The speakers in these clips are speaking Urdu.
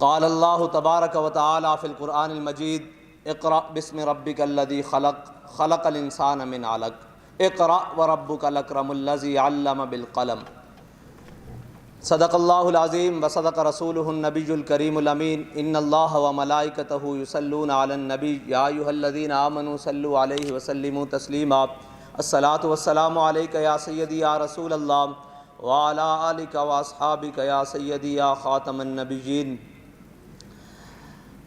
قال اللہ تبارک و تعالی فی القرآن المجید اقرأ بسم ربک الذی خلق خلق الانسان من علق اقرأ وربک الاکرم الذی علم بالقلم۔ صدق اللہ العظیم و صدق رسولہ النبی الکریم الامین۔ ان اللہ و ملائکتہ یصلون علی النبی یا ایھا الذین آمنوا صلوا علیہ وسلموا تسلیما۔ الصلاۃ والسلام علیک یا سیدی یا رسول اللہ وعلی آلک واصحابک یا سیدی یا خاتم النبیین۔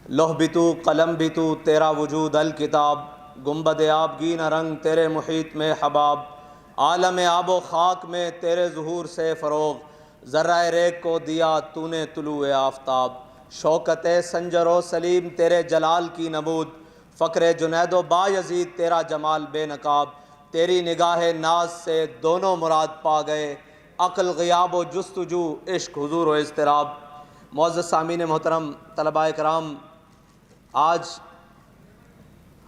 لوح بھی تو قلم بھی تو تیرا وجود الکتاب، گنبد آبگی نہ رنگ تیرے محیط میں حباب، عالم آب و خاک میں تیرے ظہور سے فروغ، ذرہ ریگ کو دیا تو نے طلوع آفتاب، شوکت سنجر و سلیم تیرے جلال کی نمود، فقر جنید و بایزید تیرا جمال بے نقاب، تیری نگاہ ناز سے دونوں مراد پا گئے، عقل غیاب و جستجو عشق حضور و اضطراب۔ معزز سامعین محترم، طلباء کرام، آج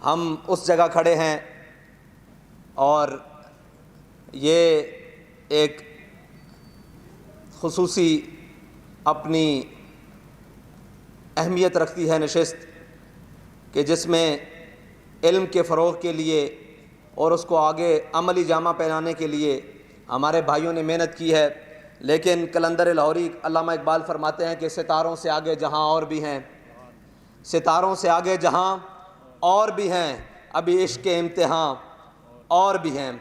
ہم اس جگہ کھڑے ہیں اور یہ ایک خصوصی اپنی اہمیت رکھتی ہے نشست کہ جس میں علم کے فروغ کے لیے اور اس کو آگے عملی جامہ پہنانے کے لیے ہمارے بھائیوں نے محنت کی ہے، لیکن قلندر لاہوری علامہ اقبال فرماتے ہیں کہ ستاروں سے آگے جہاں اور بھی ہیں، ستاروں سے آگے جہاں اور بھی ہیں، ابھی عشق کے امتحان اور بھی ہیں۔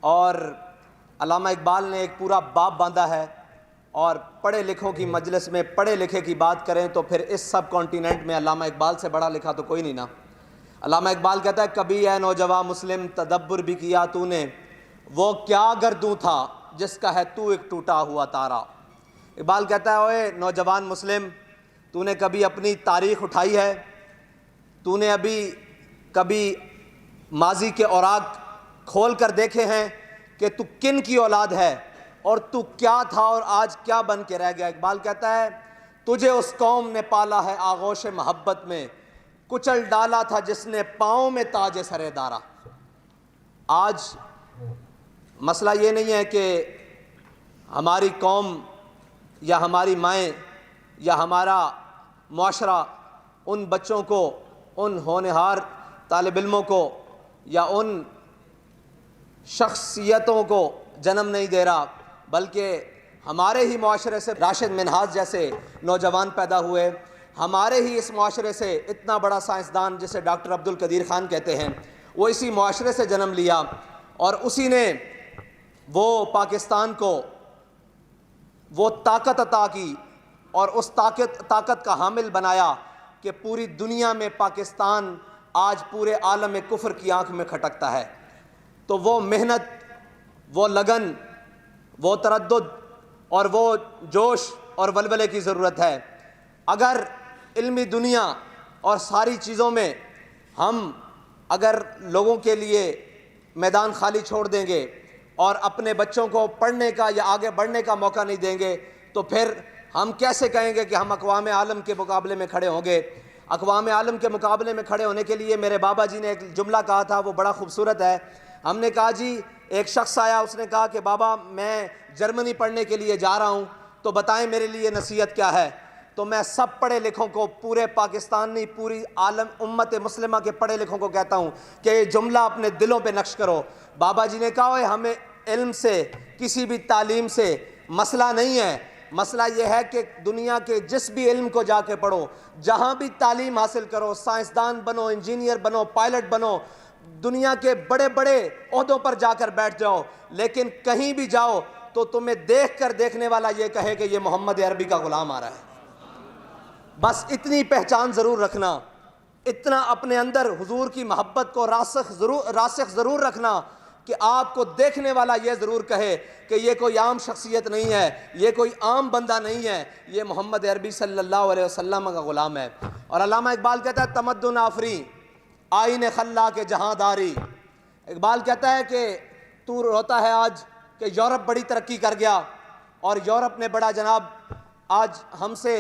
اور علامہ اقبال نے ایک پورا باب باندھا ہے، اور پڑھے لکھوں کی مجلس میں پڑھے لکھے کی بات کریں تو پھر اس سب کانٹیننٹ میں علامہ اقبال سے بڑا لکھا تو کوئی نہیں نا۔ علامہ اقبال کہتا ہے کبھی اے نوجوان مسلم تدبر بھی کیا تو نے، وہ کیا گردوں تھا جس کا ہے تو ایک ٹوٹا ہوا تارا۔ اقبال کہتا ہے اوے نوجوان مسلم، تو نے کبھی اپنی تاریخ اٹھائی ہے؟ تو نے ابھی کبھی ماضی کے اوراق کھول کر دیکھے ہیں کہ تو کن کی اولاد ہے اور تو کیا تھا اور آج کیا بن کے رہ گیا؟ اقبال کہتا ہے تجھے اس قوم نے پالا ہے آغوش محبت میں، کچل ڈالا تھا جس نے پاؤں میں تاج سر دارا۔ آج مسئلہ یہ نہیں ہے کہ ہماری قوم یا ہماری مائیں یا ہمارا معاشرہ ان بچوں کو، ان ہونہار طالب علموں کو یا ان شخصیتوں کو جنم نہیں دے رہا، بلکہ ہمارے ہی معاشرے سے راشد منہاج جیسے نوجوان پیدا ہوئے، ہمارے ہی اس معاشرے سے اتنا بڑا سائنسدان جسے ڈاکٹر عبدالقدیر خان کہتے ہیں، وہ اسی معاشرے سے جنم لیا، اور اسی نے وہ پاکستان کو وہ طاقت عطا کی اور اس طاقت کا حامل بنایا کہ پوری دنیا میں پاکستان آج پورے عالم کفر کی آنکھ میں کھٹکتا ہے۔ تو وہ محنت، وہ لگن، وہ تردد اور وہ جوش اور ولولے کی ضرورت ہے۔ اگر علمی دنیا اور ساری چیزوں میں ہم اگر لوگوں کے لیے میدان خالی چھوڑ دیں گے اور اپنے بچوں کو پڑھنے کا یا آگے بڑھنے کا موقع نہیں دیں گے تو پھر ہم کیسے کہیں گے کہ ہم اقوام عالم کے مقابلے میں کھڑے ہوں گے؟ اقوام عالم کے مقابلے میں کھڑے ہونے کے لیے میرے بابا جی نے ایک جملہ کہا تھا، وہ بڑا خوبصورت ہے۔ ہم نے کہا جی، ایک شخص آیا، اس نے کہا کہ بابا میں جرمنی پڑھنے کے لیے جا رہا ہوں، تو بتائیں میرے لیے نصیحت کیا ہے؟ تو میں سب پڑھے لکھوں کو، پورے پاکستان نہیں پوری عالم امت مسلمہ کے پڑھے لکھوں کو کہتا ہوں کہ یہ جملہ اپنے دلوں پہ نقش کرو۔ بابا جی نے کہا ہمیں علم سے، کسی بھی تعلیم سے مسئلہ نہیں ہے، مسئلہ یہ ہے کہ دنیا کے جس بھی علم کو جا کے پڑھو، جہاں بھی تعلیم حاصل کرو، سائنسدان بنو، انجینئر بنو، پائلٹ بنو، دنیا کے بڑے بڑے عہدوں پر جا کر بیٹھ جاؤ، لیکن کہیں بھی جاؤ تو تمہیں دیکھ کر دیکھنے والا یہ کہے کہ یہ محمد عربی کا غلام آ رہا ہے۔ بس اتنی پہچان ضرور رکھنا، اتنا اپنے اندر حضور کی محبت کو راسخ ضرور رکھنا کہ آپ کو دیکھنے والا یہ ضرور کہے کہ یہ کوئی عام شخصیت نہیں ہے، یہ کوئی عام بندہ نہیں ہے، یہ محمد عربی صلی اللہ علیہ وسلم کا غلام ہے۔ اور علامہ اقبال کہتا ہے تمدن آفری آئین خلا کے جہاں داری۔ اقبال کہتا ہے کہ تو روتا ہے آج کہ یورپ بڑی ترقی کر گیا اور یورپ نے بڑا جناب آج ہم سے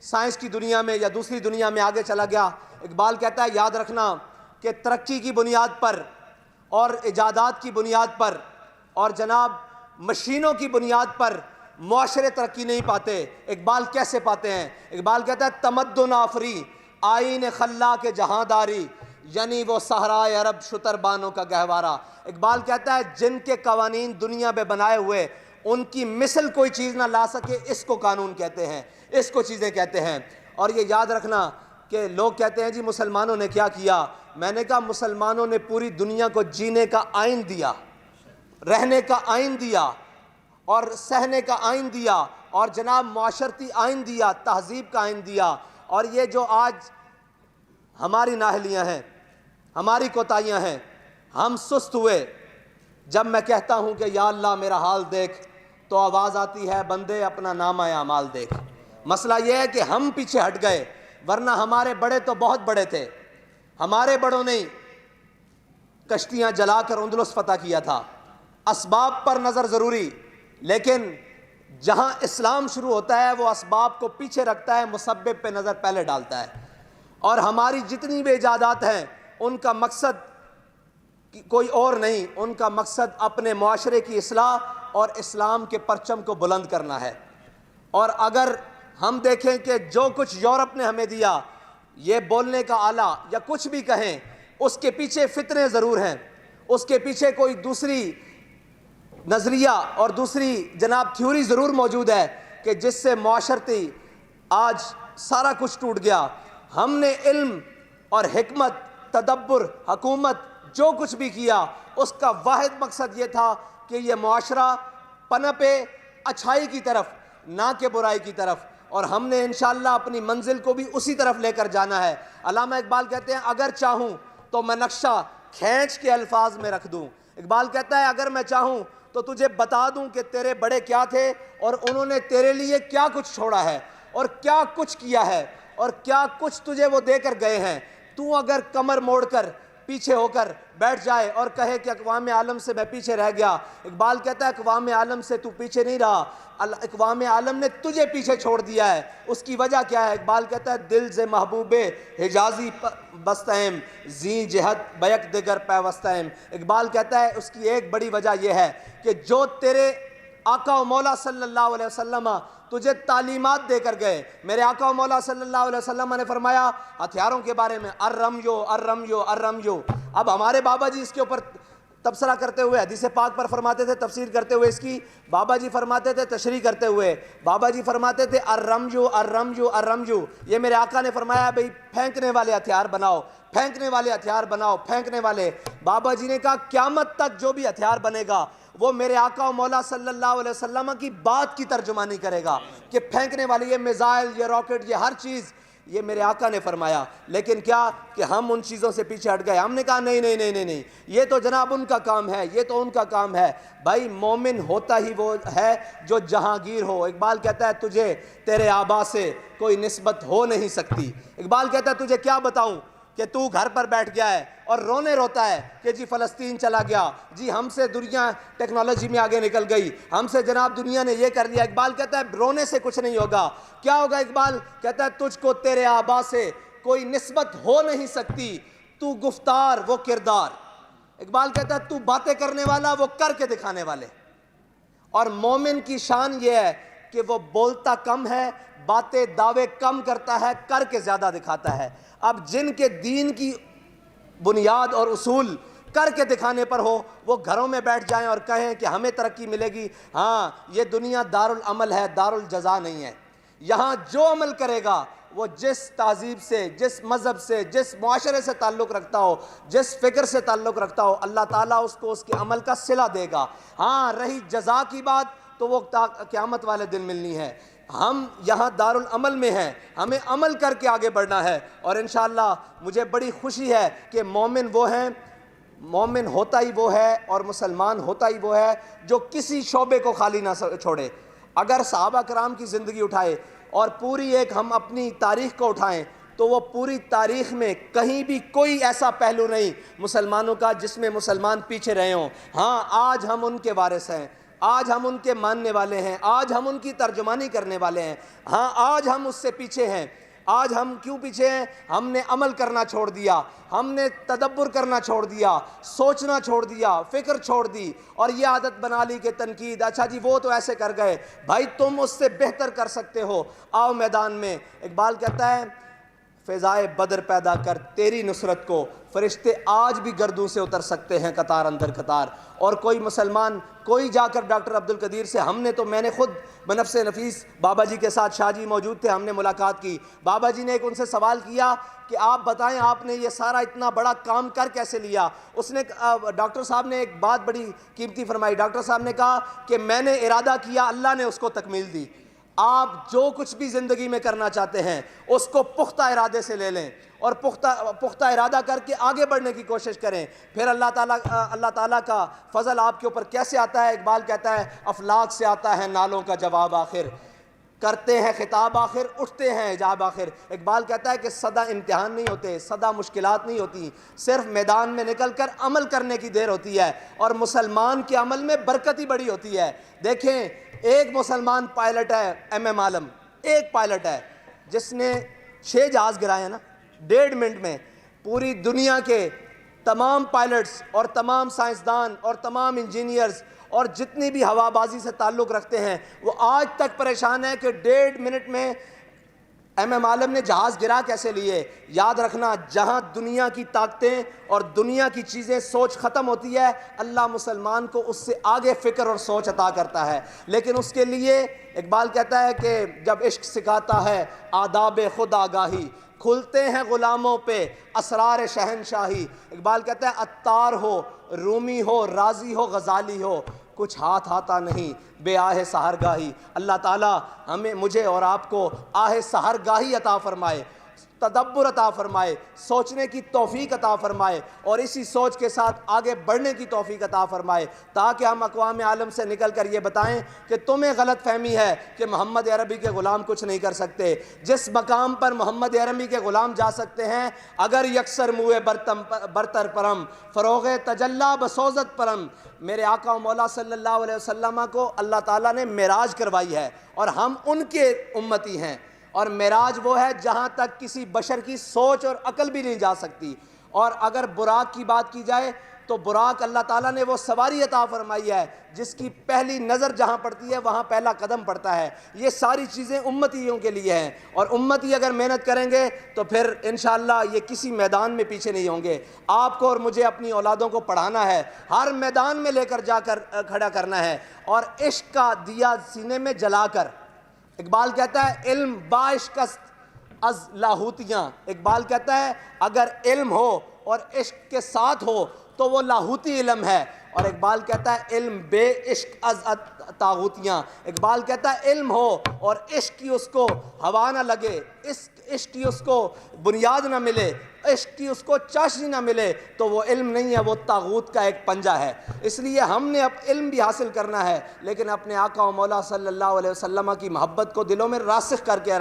سائنس کی دنیا میں یا دوسری دنیا میں آگے چلا گیا۔ اقبال کہتا ہے یاد رکھنا کہ ترقی کی بنیاد پر اور ایجادات کی بنیاد پر اور جناب مشینوں کی بنیاد پر معاشرے ترقی نہیں پاتے۔ اقبال کیسے پاتے ہیں؟ اقبال کہتا ہے تمدن آفری آئین خلا کے جہاں داری، یعنی وہ صحرائے عرب شتر بانوں کا گہوارہ۔ اقبال کہتا ہے جن کے قوانین دنیا میں بنائے ہوئے ان کی مثل کوئی چیز نہ لا سکے، اس کو قانون کہتے ہیں، اس کو چیزیں کہتے ہیں۔ اور یہ یاد رکھنا کہ لوگ کہتے ہیں جی مسلمانوں نے کیا کیا؟ میں نے کہا مسلمانوں نے پوری دنیا کو جینے کا آئین دیا، رہنے کا آئین دیا اور سہنے کا آئین دیا، اور جناب معاشرتی آئین دیا، تہذیب کا آئین دیا۔ اور یہ جو آج ہماری نااہلیاں ہیں، ہماری کوتاہیاں ہیں، ہم سست ہوئے۔ جب میں کہتا ہوں کہ یا اللہ میرا حال دیکھ، تو آواز آتی ہے بندے اپنا نامہ اعمال دیکھ۔ مسئلہ یہ ہے کہ ہم پیچھے ہٹ گئے، ورنہ ہمارے بڑے تو بہت بڑے تھے۔ ہمارے بڑوں نے کشتیاں جلا کر اندلس فتح کیا تھا۔ اسباب پر نظر ضروری، لیکن جہاں اسلام شروع ہوتا ہے وہ اسباب کو پیچھے رکھتا ہے، مسبب پہ نظر پہلے ڈالتا ہے۔ اور ہماری جتنی بھی ایجادات ہیں ان کا مقصد کوئی اور نہیں، ان کا مقصد اپنے معاشرے کی اصلاح اور اسلام کے پرچم کو بلند کرنا ہے۔ اور اگر ہم دیکھیں کہ جو کچھ یورپ نے ہمیں دیا، یہ بولنے کا آلہ یا کچھ بھی کہیں، اس کے پیچھے فتنے ضرور ہیں، اس کے پیچھے کوئی دوسری نظریہ اور دوسری جناب تھیوری ضرور موجود ہے کہ جس سے معاشرتی آج سارا کچھ ٹوٹ گیا۔ ہم نے علم اور حکمت، تدبر، حکومت جو کچھ بھی کیا، اس کا واحد مقصد یہ تھا کہ یہ معاشرہ پنپے اچھائی کی طرف، نہ کہ برائی کی طرف، اور ہم نے انشاءاللہ اپنی منزل کو بھی اسی طرف لے کر جانا ہے۔ علامہ اقبال کہتے ہیں اگر چاہوں تو میں نقشہ کھینچ کے الفاظ میں رکھ دوں۔ اقبال کہتا ہے اگر میں چاہوں تو تجھے بتا دوں کہ تیرے بڑے کیا تھے اور انہوں نے تیرے لیے کیا کچھ چھوڑا ہے اور کیا کچھ کیا ہے اور کیا کچھ تجھے وہ دے کر گئے ہیں۔ تو اگر کمر موڑ کر پیچھے ہو کر بیٹھ جائے اور کہے کہ اقوام عالم سے میں پیچھے رہ گیا، اقبال کہتا ہے اقوام عالم سے تو پیچھے نہیں رہا، اقوام عالم نے تجھے پیچھے چھوڑ دیا ہے۔ اس کی وجہ کیا ہے؟ اقبال کہتا ہے دل سے محبوب حجازی بستہم، زی جہت بیک دگر پیوستہم۔ اقبال کہتا ہے اس کی ایک بڑی وجہ یہ ہے کہ جو تیرے آقا و مولا صلی اللہ علیہ وسلم تجھے تعلیمات دے کر گئے۔ میرے آقا و مولا صلی اللہ علیہ وسلم نے فرمایا ہتھیاروں کے بارے میں الرمیو الرمیو الرمیو۔ اب ہمارے بابا جی اس کے اوپر تبصرہ کرتے ہوئے حدیث پاک پر فرماتے تھے، تفسیر کرتے ہوئے اس کی بابا جی فرماتے تھے، تشریح کرتے ہوئے بابا جی فرماتے تھے الرمیو الرمیو الرمیو۔ یہ میرے آقا نے فرمایا بھئی پھینکنے والے ہتھیار بناؤ، پھینکنے والے ہتھیار بناؤ، پھینکنے والے۔ بابا جی نے کہا قیامت تک جو بھی ہتھیار بنے گا وہ میرے آقا و مولا صلی اللہ علیہ وسلم کی بات کی ترجمانی کرے گا کہ پھینکنے والی یہ میزائل، یہ راکٹ، یہ ہر چیز یہ میرے آقا نے فرمایا۔ لیکن کیا کہ ہم ان چیزوں سے پیچھے ہٹ گئے۔ ہم نے کہا نہیں نہیں نہیں نہیں نہیں، یہ تو جناب ان کا کام ہے، یہ تو ان کا کام ہے۔ بھائی مومن ہوتا ہی وہ ہے جو جہانگیر ہو۔ اقبال کہتا ہے تجھے تیرے آبا سے کوئی نسبت ہو نہیں سکتی۔ اقبال کہتا ہے تجھے کیا بتاؤں کہ تو گھر پر بیٹھ گیا ہے اور رونے روتا ہے کہ جی فلسطین چلا گیا، جی ہم سے دنیا ٹیکنالوجی میں آگے نکل گئی، ہم سے جناب دنیا نے یہ کر لیا۔ اقبال کہتا ہے رونے سے کچھ نہیں ہوگا۔ کیا ہوگا؟ اقبال کہتا ہے تجھ کو تیرے آبا سے کوئی نسبت ہو نہیں سکتی، تو گفتار وہ کردار۔ اقبال کہتا ہے تو باتیں کرنے والا وہ کر کے دکھانے والے۔ اور مومن کی شان یہ ہے کہ وہ بولتا کم ہے، باتیں دعوے کم کرتا ہے، کر کے زیادہ دکھاتا ہے۔ اب جن کے دین کی بنیاد اور اصول کر کے دکھانے پر ہو، وہ گھروں میں بیٹھ جائیں اور کہیں کہ ہمیں ترقی ملے گی۔ ہاں یہ دنیا دارالعمل ہے، دارالجزا نہیں ہے۔ یہاں جو عمل کرے گا وہ جس تہذیب سے، جس مذہب سے، جس معاشرے سے تعلق رکھتا ہو، جس فکر سے تعلق رکھتا ہو، اللہ تعالیٰ اس کو اس کے عمل کا صلہ دے گا۔ ہاں رہی جزا کی بات تو وہ قیامت والے دن ملنی ہے۔ ہم یہاں دارالعمل میں ہیں، ہمیں عمل کر کے آگے بڑھنا ہے۔ اور انشاءاللہ مجھے بڑی خوشی ہے کہ مومن وہ ہیں، مومن ہوتا ہی وہ ہے اور مسلمان ہوتا ہی وہ ہے جو کسی شعبے کو خالی نہ چھوڑے۔ اگر صحابہ کرام کی زندگی اٹھائے اور پوری ایک ہم اپنی تاریخ کو اٹھائیں تو وہ پوری تاریخ میں کہیں بھی کوئی ایسا پہلو نہیں مسلمانوں کا جس میں مسلمان پیچھے رہے ہوں۔ ہاں آج ہم ان کے وارث ہیں، آج ہم ان کے ماننے والے ہیں، آج ہم ان کی ترجمانی کرنے والے ہیں۔ ہاں آج ہم اس سے پیچھے ہیں، آج ہم کیوں پیچھے ہیں؟ ہم نے عمل کرنا چھوڑ دیا، ہم نے تدبر کرنا چھوڑ دیا، سوچنا چھوڑ دیا، فکر چھوڑ دی، اور یہ عادت بنا لی کہ تنقید، اچھا جی وہ تو ایسے کر گئے، بھائی تم اس سے بہتر کر سکتے ہو، آؤ میدان میں۔ اقبال کہتا ہے فضائے بدر پیدا کر تیری نصرت کو، فرشتے آج بھی گردوں سے اتر سکتے ہیں قطار اندر قطار۔ اور کوئی مسلمان کوئی جا کر ڈاکٹر عبدالقدیر سے، میں نے خود بنفس نفیس بابا جی کے ساتھ، شاہ جی موجود تھے، ہم نے ملاقات کی، بابا جی نے ان سے سوال کیا کہ آپ بتائیں آپ نے یہ سارا اتنا بڑا کام کر کیسے لیا؟ اس نے ڈاکٹر صاحب نے ایک بات بڑی قیمتی فرمائی، ڈاکٹر صاحب نے کہا کہ میں نے ارادہ کیا، اللہ نے اس کو تکمیل دی۔ آپ جو کچھ بھی زندگی میں کرنا چاہتے ہیں اس کو پختہ ارادے سے لے لیں اور پختہ ارادہ کر کے آگے بڑھنے کی کوشش کریں، پھر اللہ تعالیٰ کا فضل آپ کے اوپر کیسے آتا ہے؟ اقبال کہتا ہے افلاک سے آتا ہے نالوں کا جواب آخر، کرتے ہیں خطاب آخر، اٹھتے ہیں حجاب آخر۔ اقبال کہتا ہے کہ صدا امتحان نہیں ہوتے، صدا مشکلات نہیں ہوتی، صرف میدان میں نکل کر عمل کرنے کی دیر ہوتی ہے، اور مسلمان کے عمل میں برکت ہی بڑی ہوتی ہے۔ دیکھیں ایک مسلمان پائلٹ ہے، ایم عالم، ایک پائلٹ ہے جس نے 6 جہاز گرائے ہیں نا 1.5 منٹ میں۔ پوری دنیا کے تمام پائلٹس اور تمام سائنسدان اور تمام انجینئرز اور جتنی بھی ہوا بازی سے تعلق رکھتے ہیں وہ آج تک پریشان ہیں کہ 1.5 منٹ میں ایم عالم نے جہاز گرا کیسے لیے۔ یاد رکھنا جہاں دنیا کی طاقتیں اور دنیا کی چیزیں سوچ ختم ہوتی ہے، اللہ مسلمان کو اس سے آگے فکر اور سوچ عطا کرتا ہے، لیکن اس کے لیے اقبال کہتا ہے کہ جب عشق سکھاتا ہے آداب خود آگاہی، کھلتے ہیں غلاموں پہ اسرار شہنشاہی۔ اقبال کہتا ہے عطار ہو، رومی ہو، رازی ہو، غزالی ہو، کچھ ہاتھ آتا نہیں بے آہ سحرگاہی۔ اللہ تعالیٰ مجھے اور آپ کو آہ سحرگاہی عطا فرمائے، تدبر عطا فرمائے، سوچنے کی توفیق عطا فرمائے، اور اسی سوچ کے ساتھ آگے بڑھنے کی توفیق عطا فرمائے، تاکہ ہم اقوام عالم سے نکل کر یہ بتائیں کہ تمہیں غلط فہمی ہے کہ محمد عربی کے غلام کچھ نہیں کر سکتے۔ جس مقام پر محمد عربی کے غلام جا سکتے ہیں، اگر یکسر موئے برتر پرم فروغ تجلی بسوزت پرم، میرے آقا و مولا صلی اللہ علیہ وسلم کو اللہ تعالیٰ نے معراج کروائی ہے اور ہم ان کے امتی ہیں، اور معراج وہ ہے جہاں تک کسی بشر کی سوچ اور عقل بھی نہیں جا سکتی۔ اور اگر براق کی بات کی جائے تو براق اللہ تعالیٰ نے وہ سواری عطا فرمائی ہے جس کی پہلی نظر جہاں پڑتی ہے وہاں پہلا قدم پڑتا ہے۔ یہ ساری چیزیں امتیوں کے لیے ہیں، اور امتی اگر محنت کریں گے تو پھر انشاءاللہ یہ کسی میدان میں پیچھے نہیں ہوں گے۔ آپ کو اور مجھے اپنی اولادوں کو پڑھانا ہے، ہر میدان میں لے کر جا کر کھڑا کرنا ہے، اور عشق کا دیا سینے میں جلا کر۔ اقبال کہتا ہے علم بعشق است از لاہوتیاں۔ اقبال کہتا ہے اگر علم ہو اور عشق کے ساتھ ہو تو وہ لاہوتی علم ہے، اور اقبال کہتا ہے علم بے عشق از طاغوتیاں۔ اقبال کہتا ہے علم ہو اور عشق کی اس کو ہوا نہ لگے، عشق کی اس کو بنیاد نہ ملے، عشق کی اس کو چاشنی نہ ملے، تو وہ علم نہیں ہے، وہ طاغوت کا ایک پنجہ ہے۔ اس لیے ہم نے اب علم بھی حاصل کرنا ہے، لیکن اپنے آقا و مولا صلی اللہ علیہ وسلم کی محبت کو دلوں میں راسخ کر کے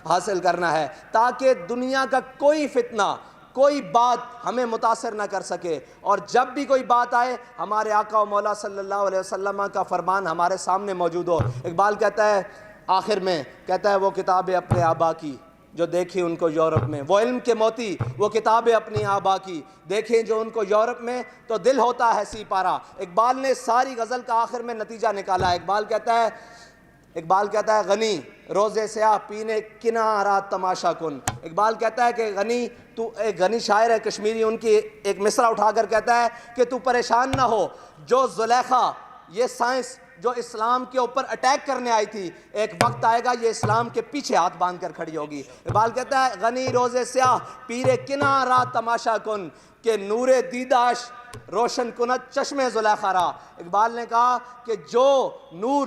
حاصل کرنا ہے، تاکہ دنیا کا کوئی فتنہ، کوئی بات ہمیں متاثر نہ کر سکے، اور جب بھی کوئی بات آئے ہمارے آقا و مولا صلی اللہ علیہ وسلم کا فرمان ہمارے سامنے موجود ہو۔ اقبال کہتا ہے آخر میں، کہتا ہے وہ کتابیں اپنے آبا کی جو دیکھی ان کو یورپ میں، وہ علم کے موتی وہ کتابیں اپنی آبا کی دیکھیں جو ان کو یورپ میں، تو دل ہوتا ہے سی پارا۔ اقبال نے ساری غزل کا آخر میں نتیجہ نکالا ہے۔ اقبال کہتا ہے غنی روزے سیاہ پینے کنارہ تماشا کن۔ اقبال کہتا ہے کہ غنی، تو ایک غنی شاعر ہے کشمیری، ان کی ایک مصرع اٹھا کر کہتا ہے کہ تو پریشان نہ ہو، جو زلیخا، یہ سائنس جو اسلام کے اوپر اٹیک کرنے آئی تھی، ایک وقت آئے گا یہ اسلام کے پیچھے ہاتھ باندھ کر کھڑی ہوگی۔ اقبال کہتا ہے غنی روزے سیاہ پیرے کنارہ تماشا کن، کہ نور دیداش روشن کنت چشم زلیخا را۔ اقبال نے کہا کہ جو نور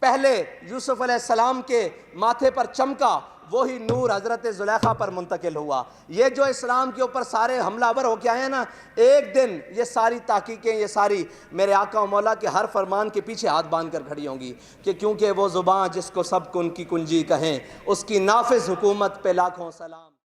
پہلے یوسف علیہ السلام کے ماتھے پر چمکا وہی نور حضرت زلیخا پر منتقل ہوا۔ یہ جو اسلام کے اوپر سارے حملہ آور ہو کے آئے ہیں نا، ایک دن یہ ساری تحقیقیں، یہ ساری میرے آقا و مولا کے ہر فرمان کے پیچھے ہاتھ باندھ کر کھڑی ہوں گی، کہ کیونکہ وہ زباں جس کو سب کن کی کنجی کہیں، اس کی نافذ حکومت پہ لاکھوں سلام۔